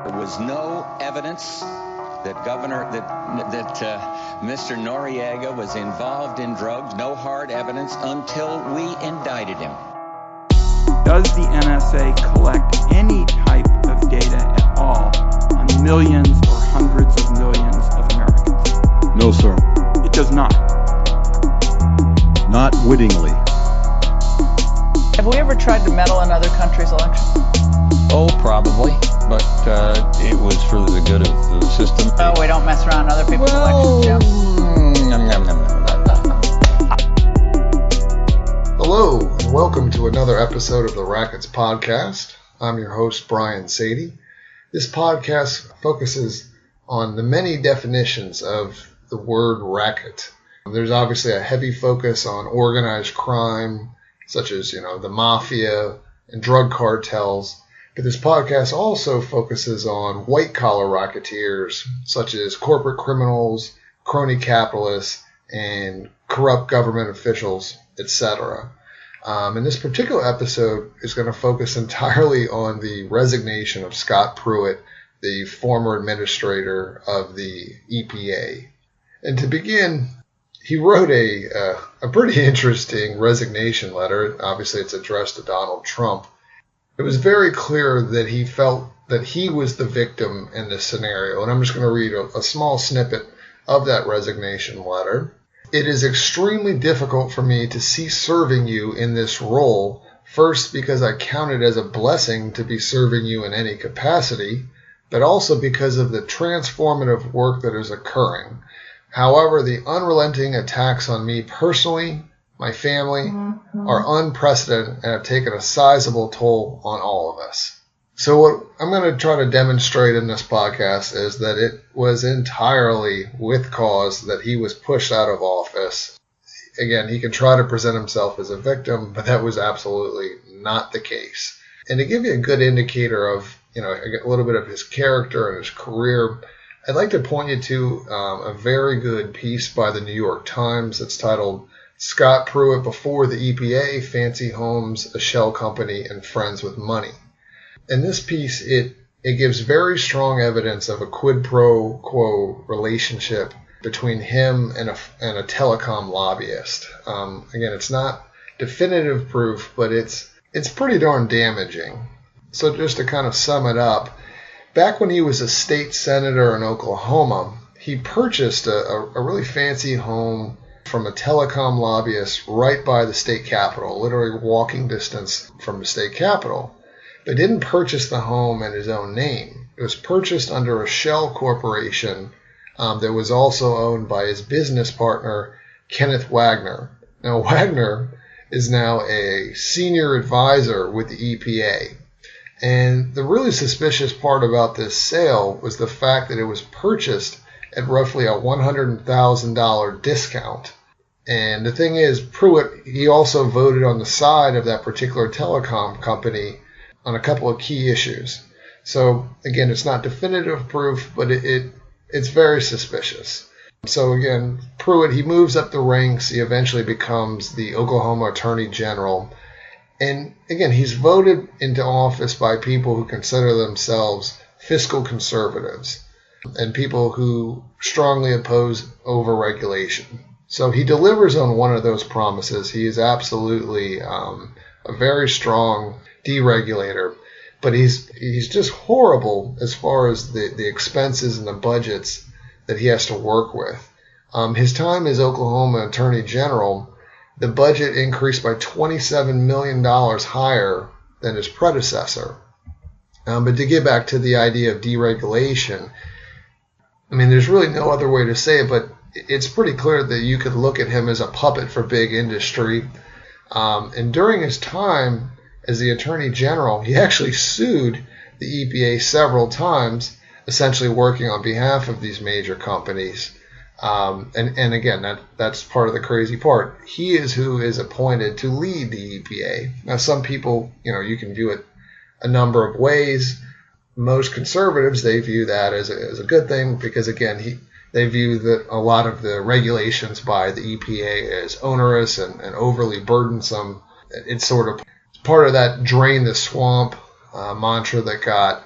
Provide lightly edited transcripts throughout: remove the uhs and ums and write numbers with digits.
There was no evidence that Mr. Noriega was involved in drugs, no hard evidence until we indicted him. Does the NSA collect any type of data at all on millions or hundreds of millions of Americans? No, sir. It does not. Not wittingly. Have we ever tried to meddle in other countries' elections? Oh, probably, but it was for the good of the system. Oh, we don't mess around other people's elections, Jim? Hello, and welcome to another episode of the Rackets podcast. I'm your host, Brian Sadie. This podcast focuses on the many definitions of the word racket. There's obviously a heavy focus on organized crime, such as, the mafia and drug cartels. But this podcast also focuses on white-collar racketeers, such as corporate criminals, crony capitalists, and corrupt government officials, etc. And this particular episode is going to focus entirely on the resignation of Scott Pruitt, the former administrator of the EPA. And to begin, he wrote a pretty interesting resignation letter. Obviously, it's addressed to Donald Trump. It was very clear that he felt that he was the victim in this scenario. And I'm just going to read a small snippet of that resignation letter. It is extremely difficult for me to cease serving you in this role, first because I count it as a blessing to be serving you in any capacity, but also because of the transformative work that is occurring. However, the unrelenting attacks on me personally, my family, are unprecedented and have taken a sizable toll on all of us. So what I'm going to try to demonstrate in this podcast is that it was entirely with cause that he was pushed out of office. Again, he can try to present himself as a victim, but that was absolutely not the case. And to give you a good indicator of, a little bit of his character and his career, I'd like to point you to a very good piece by the New York Times that's titled Scott Pruitt Before the EPA, Fancy Homes, a Shell Company, and Friends with Money. In this piece, it gives very strong evidence of a quid pro quo relationship between him and a telecom lobbyist. Again, it's not definitive proof, but it's pretty darn damaging. So just to kind of sum it up, back when he was a state senator in Oklahoma, he purchased a really fancy home from a telecom lobbyist right by the state capitol, literally walking distance from the state capitol. But didn't purchase the home in his own name. It was purchased under a shell corporation that was also owned by his business partner, Kenneth Wagner. Now, Wagner is now a senior advisor with the EPA. And the really suspicious part about this sale was the fact that it was purchased at roughly a $100,000 discount. And the thing is, Pruitt, he also voted on the side of that particular telecom company on a couple of key issues. So again, it's not definitive proof, but it's very suspicious. So again, Pruitt, he moves up the ranks. He eventually becomes the Oklahoma Attorney General. And again, he's voted into office by people who consider themselves fiscal conservatives and people who strongly oppose overregulation. So he delivers on one of those promises. He is absolutely a very strong deregulator, but he's just horrible as far as the expenses and the budgets that he has to work with. His time as Oklahoma Attorney General, the budget increased by $27 million higher than his predecessor. But to get back to the idea of deregulation, there's really no other way to say it, but it's pretty clear that you could look at him as a puppet for big industry. And during his time as the Attorney General, he actually sued the EPA several times, essentially working on behalf of these major companies. And again, that's part of the crazy part. He is who is appointed to lead the EPA. Now, some people, you can view it a number of ways. Most conservatives, they view that as a good thing because, again, they view that a lot of the regulations by the EPA as onerous and overly burdensome. It's sort of part of that drain the swamp mantra that got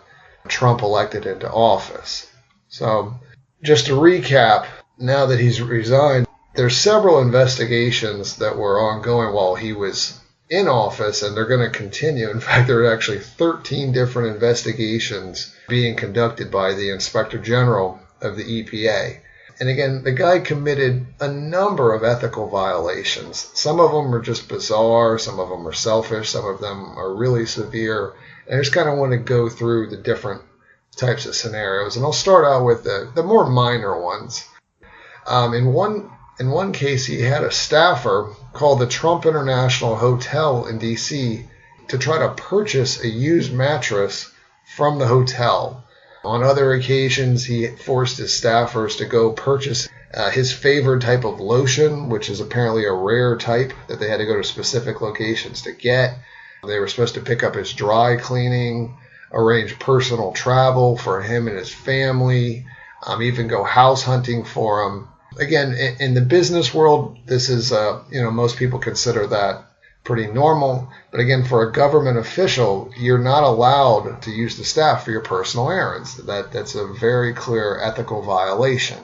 Trump elected into office. So just to recap, now that he's resigned, there's several investigations that were ongoing while he was in office, and they're going to continue. In fact, there are actually 13 different investigations being conducted by the Inspector General of the EPA. And again, the guy committed a number of ethical violations. Some of them are just bizarre, some of them are selfish, some of them are really severe. And I just kind of want to go through the different types of scenarios. And I'll start out with the more minor ones. In one case, he had a staffer call the Trump International Hotel in D.C. to try to purchase a used mattress from the hotel. On other occasions, he forced his staffers to go purchase his favorite type of lotion, which is apparently a rare type that they had to go to specific locations to get. They were supposed to pick up his dry cleaning, arrange personal travel for him and his family, even go house hunting for him. Again, in the business world, this is, most people consider that pretty normal. But again, for a government official, you're not allowed to use the staff for your personal errands. That's a very clear ethical violation.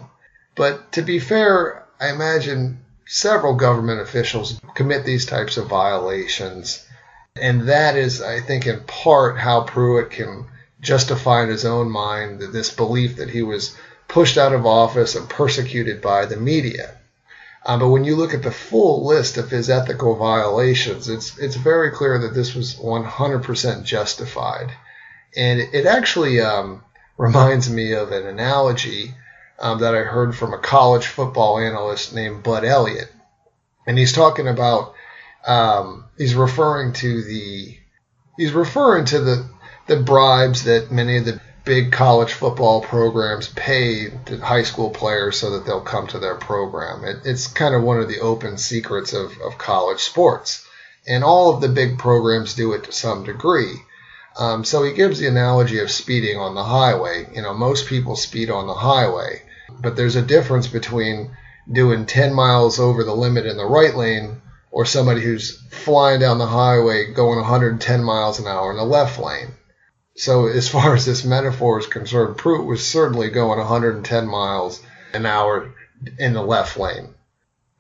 But to be fair, I imagine several government officials commit these types of violations. And that is, I think, in part how Pruitt can justify in his own mind this belief that he was pushed out of office and persecuted by the media. But when you look at the full list of his ethical violations, it's very clear that this was 100% justified. And it actually reminds me of an analogy that I heard from a college football analyst named Bud Elliott. And he's talking about, he's referring to the bribes that many of the big college football programs pay to high school players so that they'll come to their program. It's kind of one of the open secrets of college sports. And all of the big programs do it to some degree. So he gives the analogy of speeding on the highway. Most people speed on the highway, but there's a difference between doing 10 miles over the limit in the right lane or somebody who's flying down the highway going 110 miles an hour in the left lane. So as far as this metaphor is concerned, Pruitt was certainly going 110 miles an hour in the left lane.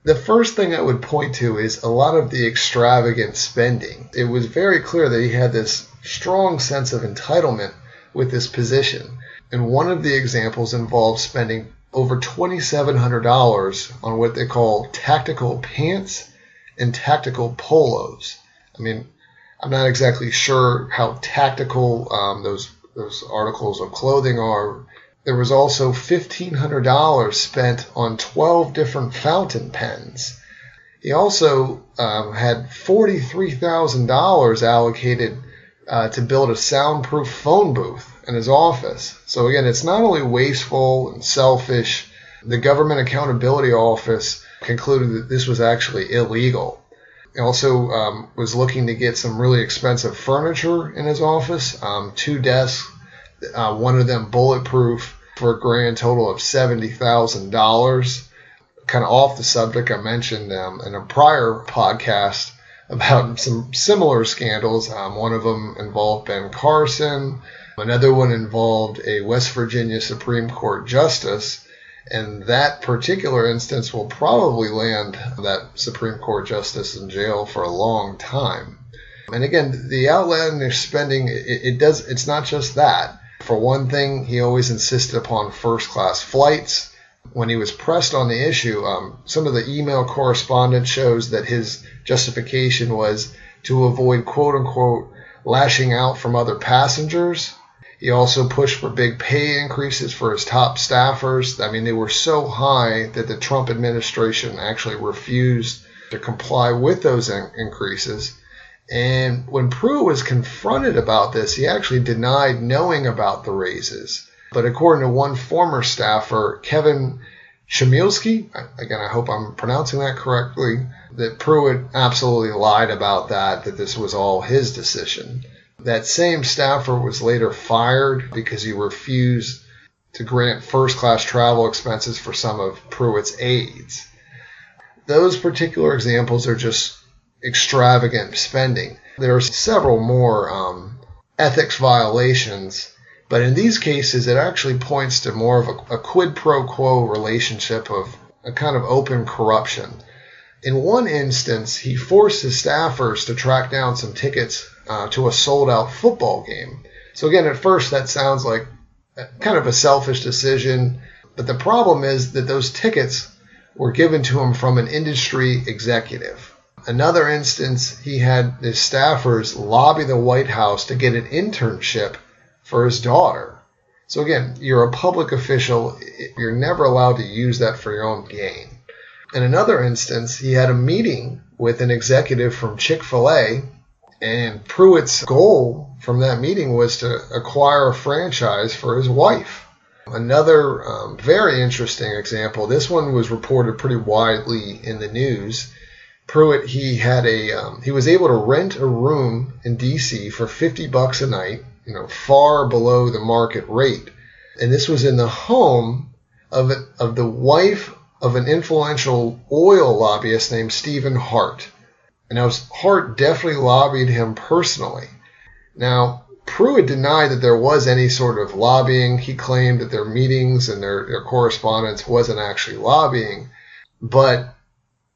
The first thing I would point to is a lot of the extravagant spending. It was very clear that he had this strong sense of entitlement with this position. And one of the examples involves spending over $2,700 on what they call tactical pants and tactical polos. I mean, I'm not exactly sure how tactical those articles of clothing are. There was also $1,500 spent on 12 different fountain pens. He also had $43,000 allocated to build a soundproof phone booth in his office. So again, it's not only wasteful and selfish. The Government Accountability Office concluded that this was actually illegal. He also was looking to get some really expensive furniture in his office, 2 desks, one of them bulletproof, for a grand total of $70,000. Kind of off the subject, I mentioned in a prior podcast about some similar scandals. One of them involved Ben Carson. Another one involved a West Virginia Supreme Court justice. And that particular instance will probably land that Supreme Court justice in jail for a long time. And again, the outlandish spending, it's not just that. For one thing, he always insisted upon first-class flights. When he was pressed on the issue, some of the email correspondence shows that his justification was to avoid, quote-unquote, lashing out from other passengers. He also pushed for big pay increases for his top staffers. I mean, they were so high that the Trump administration actually refused to comply with those increases. And when Pruitt was confronted about this, he actually denied knowing about the raises. But according to one former staffer, Kevin Chmielewski, again, I hope I'm pronouncing that correctly, that Pruitt absolutely lied about that this was all his decision. That same staffer was later fired because he refused to grant first-class travel expenses for some of Pruitt's aides. Those particular examples are just extravagant spending. There are several more ethics violations, But in these cases, it actually points to more of a quid pro quo relationship of a kind of open corruption. In one instance, he forced his staffers to track down some tickets to a sold-out football game. So again, at first that sounds like kind of a selfish decision, but the problem is that those tickets were given to him from an industry executive. Another instance, he had his staffers lobby the White House to get an internship for his daughter. So again, you're a public official, you're never allowed to use that for your own gain. In another instance, he had a meeting with an executive from Chick-fil-A, and Pruitt's goal from that meeting was to acquire a franchise for his wife. Another very interesting example, this one was reported pretty widely in the news. Pruitt, he was able to rent a room in D.C. for $50 a night, far below the market rate. And this was in the home of the wife of an influential oil lobbyist named Stephen Hart. And now Hart definitely lobbied him personally. Now, Pruitt denied that there was any sort of lobbying. He claimed that their meetings and their correspondence wasn't actually lobbying. But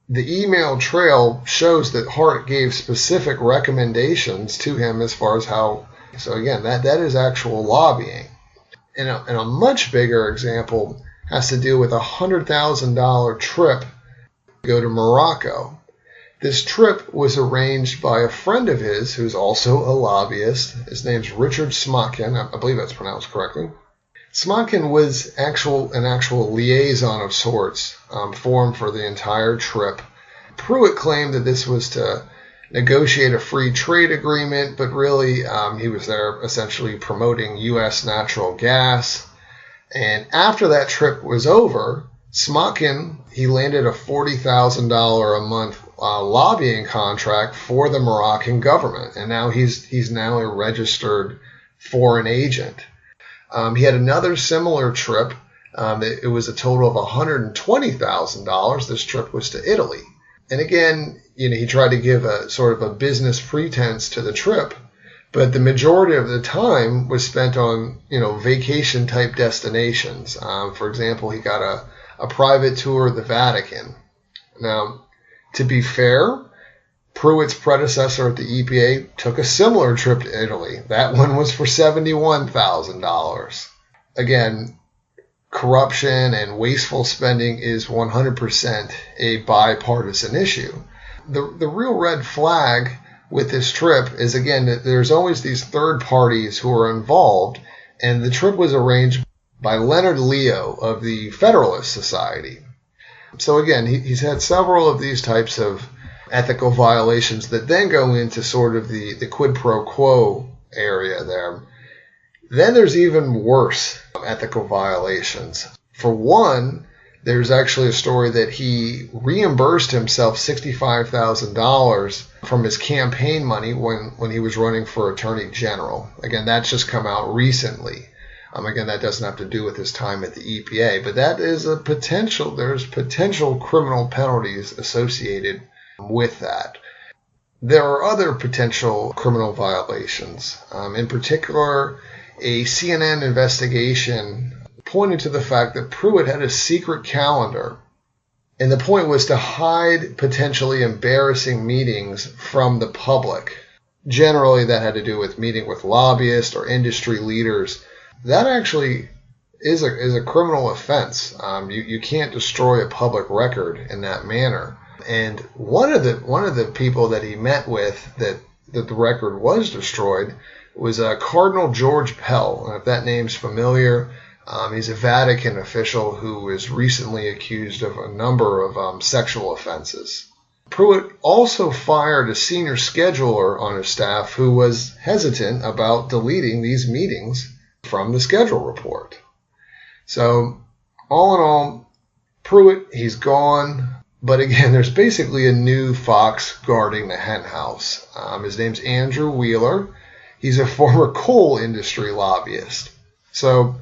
the email trail shows that Hart gave specific recommendations to him as far as how. So again, that is actual lobbying. And a much bigger example has to do with a $100,000 trip to go to Morocco. This trip was arranged by a friend of his who's also a lobbyist. His name's Richard Smotkin. I believe that's pronounced correctly. Smotkin was an actual liaison of sorts formed for the entire trip. Pruitt claimed that this was to negotiate a free trade agreement, but really he was there essentially promoting U.S. natural gas. And after that trip was over, Smotkin, he landed a $40,000 a month lobbying contract for the Moroccan government, and now he's now a registered foreign agent. He had another similar trip. It was a total of $120,000. This trip was to Italy. And again, he tried to give a sort of a business pretense to the trip, but the majority of the time was spent on, vacation type destinations. For example, he got a private tour of the Vatican. Now, to be fair, Pruitt's predecessor at the EPA took a similar trip to Italy. That one was for $71,000. Again, corruption and wasteful spending is 100% a bipartisan issue. The real red flag with this trip is, again, that there's always these third parties who are involved, and the trip was arranged by Leonard Leo of the Federalist Society. So again, he's had several of these types of ethical violations that then go into sort of the quid pro quo area there. Then there's even worse ethical violations. For one, there's actually a story that he reimbursed himself $65,000 from his campaign money when he was running for Attorney General. Again, that's just come out recently. Again, that doesn't have to do with his time at the EPA, but that is there's potential criminal penalties associated with that. There are other potential criminal violations. In particular, a CNN investigation pointed to the fact that Pruitt had a secret calendar, and the point was to hide potentially embarrassing meetings from the public. Generally, that had to do with meeting with lobbyists or industry leaders. That actually is a criminal offense. You can't destroy a public record in that manner. And one of the people that he met with that the record was destroyed was Cardinal George Pell. And if that name's familiar, he's a Vatican official who was recently accused of a number of sexual offenses. Pruitt also fired a senior scheduler on his staff who was hesitant about deleting these meetings from the schedule report. So, all in all, Pruitt, he's gone. But again, there's basically a new fox guarding the hen house. His name's Andrew Wheeler. He's a former coal industry lobbyist. So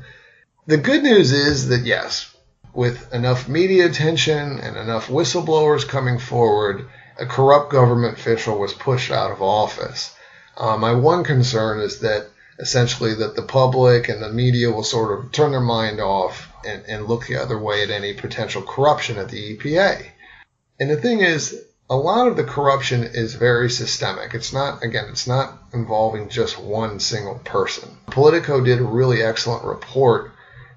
the good news is that, yes, with enough media attention and enough whistleblowers coming forward, a corrupt government official was pushed out of office. My one concern is that essentially that the public and the media will sort of turn their mind off and look the other way at any potential corruption at the EPA. And the thing is, a lot of the corruption is very systemic. It's not involving just one single person. Politico did a really excellent report,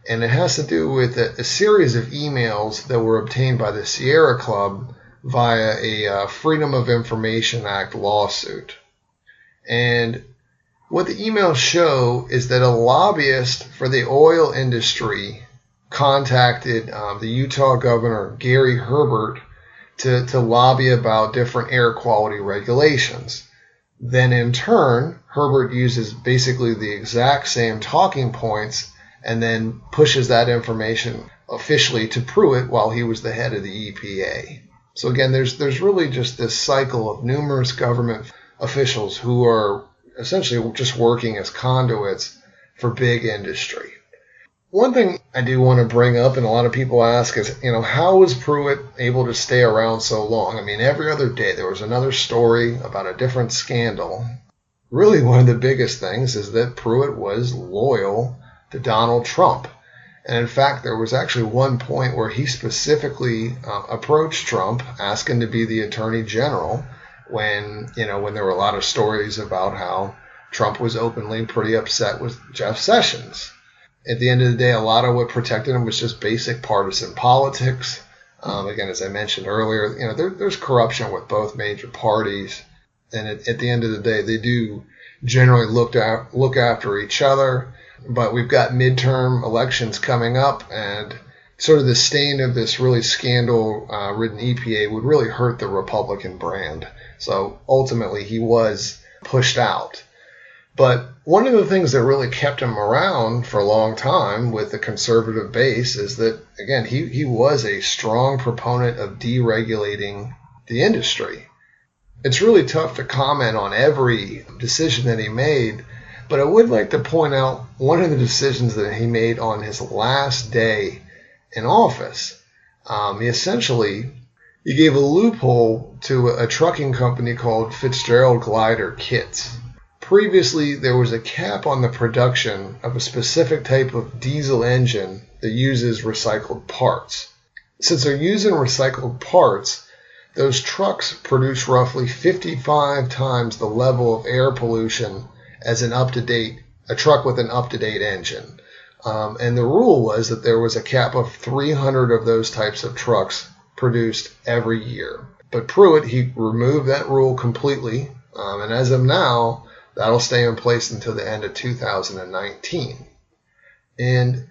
and it has to do with a series of emails that were obtained by the Sierra Club via a Freedom of Information Act lawsuit. And what the emails show is that a lobbyist for the oil industry contacted the Utah Governor Gary Herbert to lobby about different air quality regulations. Then in turn, Herbert uses basically the exact same talking points and then pushes that information officially to Pruitt while he was the head of the EPA. So again, there's really just this cycle of numerous government officials who are essentially just working as conduits for big industry. One thing I do want to bring up, and a lot of people ask, is, how was Pruitt able to stay around so long? I mean, every other day there was another story about a different scandal. Really, one of the biggest things is that Pruitt was loyal to Donald Trump. And in fact, there was actually one point where he specifically approached Trump asking to be the Attorney General when there were a lot of stories about how Trump was openly pretty upset with Jeff Sessions. At the end of the day, a lot of what protected him was just basic partisan politics. Again, as I mentioned earlier, there's corruption with both major parties. And at the end of the day, they do generally look after each other. But we've got midterm elections coming up, and sort of the stain of this really scandal-ridden EPA would really hurt the Republican brand. So ultimately, he was pushed out. But one of the things that really kept him around for a long time with the conservative base is that, again, he was a strong proponent of deregulating the industry. It's really tough to comment on every decision that he made, but I would like to point out one of the decisions that he made on his last day in office. He gave a loophole to a trucking company called Fitzgerald Glider Kits. Previously, there was a cap on the production of a specific type of diesel engine that uses recycled parts. Since they're using recycled parts, those trucks produce roughly 55 times the level of air pollution as a truck with an up-to-date engine. And the rule was that there was a cap of 300 of those types of trucks produced every year. But Pruitt, he removed that rule completely, and as of now, that'll stay in place until the end of 2019. And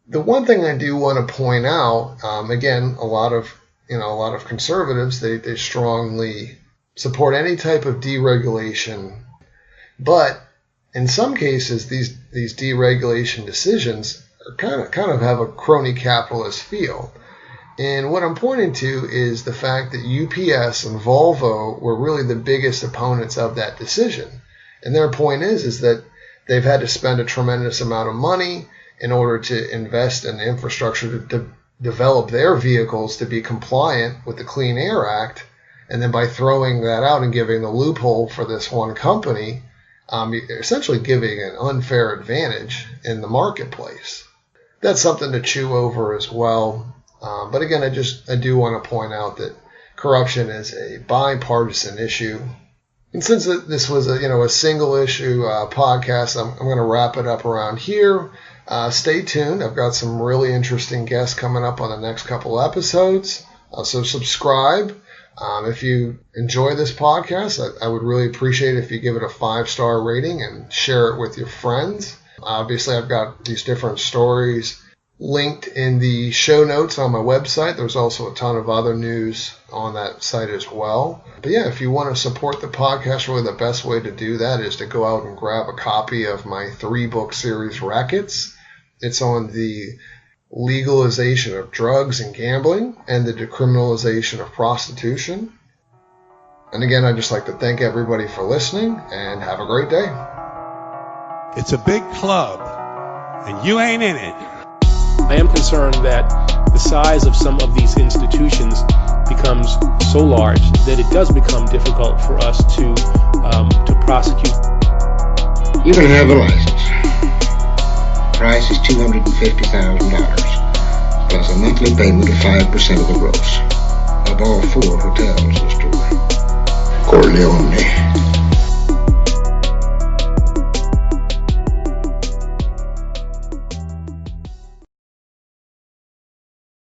the one thing I do want to point out, again, a lot of conservatives, they strongly support any type of deregulation, but in some cases, these deregulation decisions are kind of have a crony capitalist feel. And what I'm pointing to is the fact that UPS and Volvo were really the biggest opponents of that decision. And their point is that they've had to spend a tremendous amount of money in order to invest in the infrastructure to develop their vehicles to be compliant with the Clean Air Act. And then by throwing that out and giving the loophole for this one company, you're essentially giving an unfair advantage in the marketplace. That's something to chew over as well. But again, I do want to point out that corruption is a bipartisan issue. And since this was a single issue podcast, I'm going to wrap it up around here. Stay tuned. I've got some really interesting guests coming up on the next couple episodes. So subscribe. If you enjoy this podcast, I would really appreciate it if you give it a 5-star rating and share it with your friends. Obviously, I've got these different stories linked in the show notes on my website. There's also a ton of other news on that site as well. But yeah, if you want to support the podcast, really the best way to do that is to go out and grab a copy of my 3-book series, Rackets. It's on the legalization of drugs and gambling and the decriminalization of prostitution. And again, I'd just like to thank everybody for listening and have a great day. It's a big club, and you ain't in it. I am concerned that the size of some of these institutions becomes so large that it does become difficult for us to prosecute. You can have a license. Price is $250,000, plus a monthly payment of 5% of the gross, of all 4 hotels in the store. Corleone.